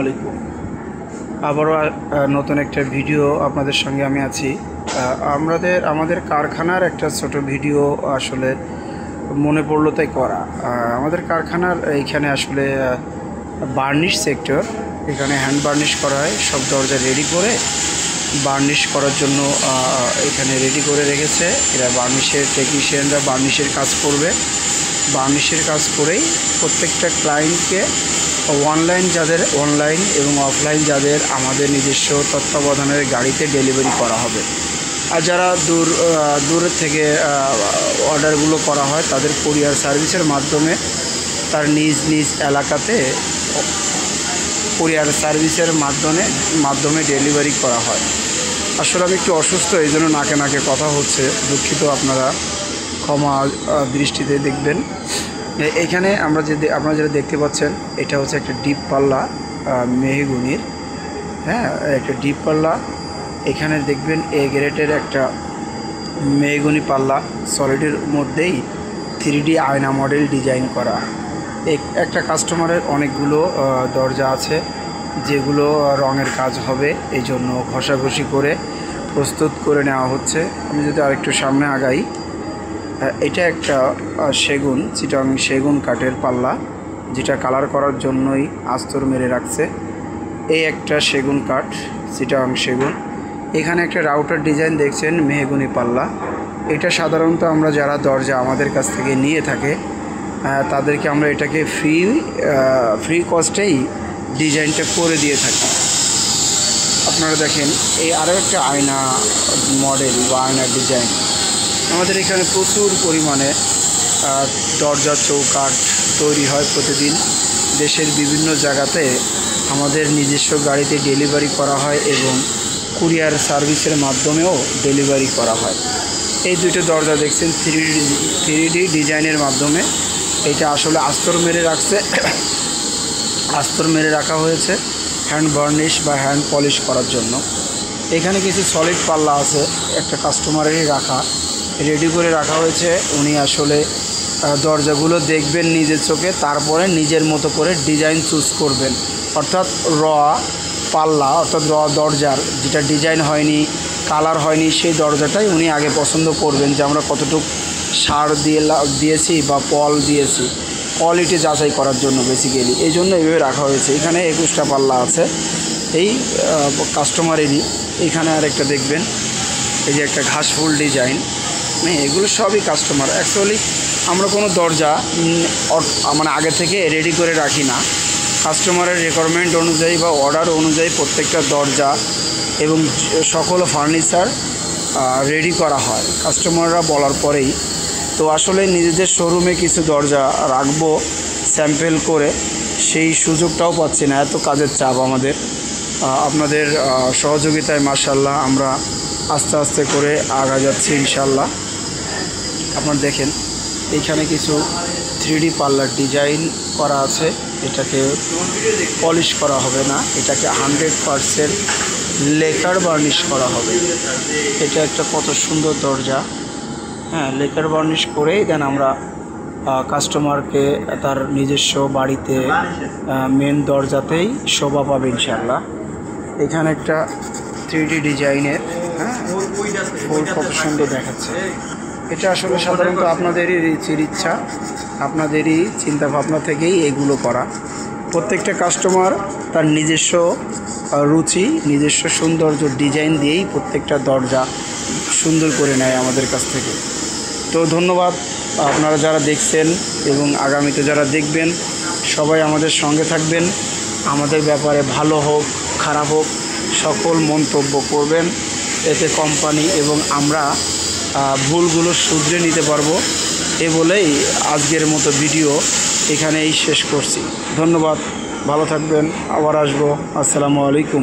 আলাইকুম। আবারও নতুন একটা ভিডিও আপনাদের সঙ্গে আমি আছি। আমাদের কারখানার একটা ছোট ভিডিও আসলে মনে পড়লো তাই করা। আমাদের কারখানার এইখানে আসলে বার্নিশ সেক্টর, এখানে হ্যান্ড বার্নিশ করা হয়। সব দরজা রেডি করে বার্নিশ করার জন্য এখানে রেডি করে রেখেছে। এরা বার্নিশের টেকনিশিয়ানরা বার্নিশের কাজ করবে। বার্নিশের কাজ করেই প্রত্যেকটা ক্লায়েন্টকে অনলাইন এবং অফলাইন যাদের আমাদের নিজস্ব তত্ত্বাবধানের গাড়িতে ডেলিভারি করা হবে। আর যারা দূর থেকে অর্ডারগুলো করা হয় তাদের কুরিয়ার সার্ভিসের মাধ্যমে তার নিজ এলাকাতে কুরিয়ার সার্ভিসের মাধ্যমে ডেলিভারি করা হয়। আসলে আমি একটু অসুস্থ, এই জন্য নাকে কথা হচ্ছে, দুঃখিত, আপনারা ক্ষমা দৃষ্টিতে দেখবেন। এখানে আপনারা যেটা দেখতে পাচ্ছেন এটা হচ্ছে একটা ডিপ পাল্লা মেহগনির, একটা ডিপ পাল্লা। এখানে দেখবেন এ গ্রেডের একটা মেহগনি পাল্লা, সলিডের মধ্যেই 3D আয়না মডেল ডিজাইন করা। একটা কাস্টমারের অনেকগুলো দরজা আছে যেগুলো রঙের কাজ হবে, এই জন্য ঘষাঘষি করে প্রস্তুত করে নেওয়া হচ্ছে। আমি যদি আরেকটু সামনে আগাই, এটা একটা চিটাং সেগুন কাঠের পাল্লা, যেটা কালার করার জন্যই আস্তর মেরে রাখছে। এই একটা সেগুন কাঠ, চিটাং সেগুন। এখানে একটা রাউটার ডিজাইন দেখছেন মেহগনি পাল্লা। এটা সাধারণত আমরা যারা দরজা আমাদের কাছ থেকে নিয়ে থাকে তাদেরকে আমরা এটাকে ফ্রি কস্টেই ডিজাইনটা করে দিয়ে থাকি। আপনারা দেখেন এই আরও একটা আয়না মডেল বা আয়না ডিজাইন। আমাদের এখানে প্রচুর পরিমাণে দরজা চৌকাঠ তৈরি হয় প্রতিদিন। দেশের বিভিন্ন জায়গাতে আমাদের নিজস্ব গাড়িতে ডেলিভারি করা হয় এবং কুরিয়ার সার্ভিসের মাধ্যমেও ডেলিভারি করা হয়। এই দুটো দরজা দেখছেন 3D ডিজাইনের মাধ্যমে। এটা আসলে আস্তর মেরে রাখা হয়েছে হ্যান্ড বার্নিশ বা হ্যান্ড পলিশ করার জন্য। এখানে কিছু সলিড পাল্লা আছে, একটা কাস্টমারেরই রেডি করে রাখা হয়েছে। উনি আসলে দরজাগুলো দেখবেন নিজের চোখে, তারপরে নিজের মতো করে ডিজাইন চুজ করবেন। অর্থাৎ পাল্লা অর্থাৎ দরজার যেটা ডিজাইন হয়নি, কালার হয়নি, সেই দরজাটাই উনি আগে পছন্দ করবেন যে আমরা কতটুকু সার দিয়েছি বা পল দিয়েছি, কোয়ালিটি যাচাই করার জন্য বেসিক্যালি এই জন্য এইভাবে রাখা হয়েছে। এখানে 21টা পাল্লা আছে এই কাস্টমারেরই। এখানে আরেকটা দেখবেন, এই যে একটা ঘাসফুল ডিজাইন, এগুলো সবই কাস্টমার। অ্যাকচুয়ালি আমরা কোনো দরজা আগে থেকে রেডি করে রাখি না। কাস্টমারের রিকোয়ারমেন্ট অনুযায়ী বা অর্ডার অনুযায়ী প্রত্যেকটা দরজা এবং সকল ফার্নিচার রেডি করা হয় কাস্টমাররা বলার পরেই। তো আসলে নিজেদের শোরুমে কিছু দরজা রাখবো স্যাম্পল করে, সেই সুযোগটাও পাচ্ছি না, এত কাজের চাপ আমাদের। আপনাদের সহযোগিতায় মাশাআল্লাহ আমরা আস্তে আস্তে করে আগা যাচ্ছি ইনশাআল্লাহ। আপনারা দেখেন এইখানে কিছু 3D পাল্লার ডিজাইন করা আছে। এটাকে পলিশ করা হবে না, এটাকে 100% লেকার বার্নিশ করা হবে। এটা একটা কত সুন্দর দরজা, লেকার বার্নিশ করেই দেন আমরা কাস্টমারকে তার নিজস্ব বাড়িতে মেন দরজাতেই শোভা পাবে ইনশাআল্লাহ। এখানে একটা 3D ডিজাইনের ফুল কত সুন্দর দেখাচ্ছে। এটা আসলে সাধারণত আপনাদেরই রুচির ইচ্ছা, আপনাদেরই চিন্তাভাবনা থেকেই এগুলো করা। প্রত্যেকটা কাস্টমার তার নিজস্ব রুচি, নিজস্ব সৌন্দর্য ডিজাইন দিয়েই প্রত্যেকটা দরজা সুন্দর করে নেয় আমাদের কাছ থেকে। তো ধন্যবাদ আপনারা যারা দেখছেন এবং আগামীতে যারা দেখবেন, সবাই আমাদের সঙ্গে থাকবেন। আমাদের ব্যাপারে ভালো হোক খারাপ হোক সকল মন্তব্য করবেন, এতে কোম্পানি এবং আমরা ভুলগুলো শুধরে নিতে পারবো। এ বলেই আজকের মতো ভিডিও এখানেই শেষ করছি। ধন্যবাদ, ভালো থাকবেন, আবার আসবো। আসসালামু আলাইকুম।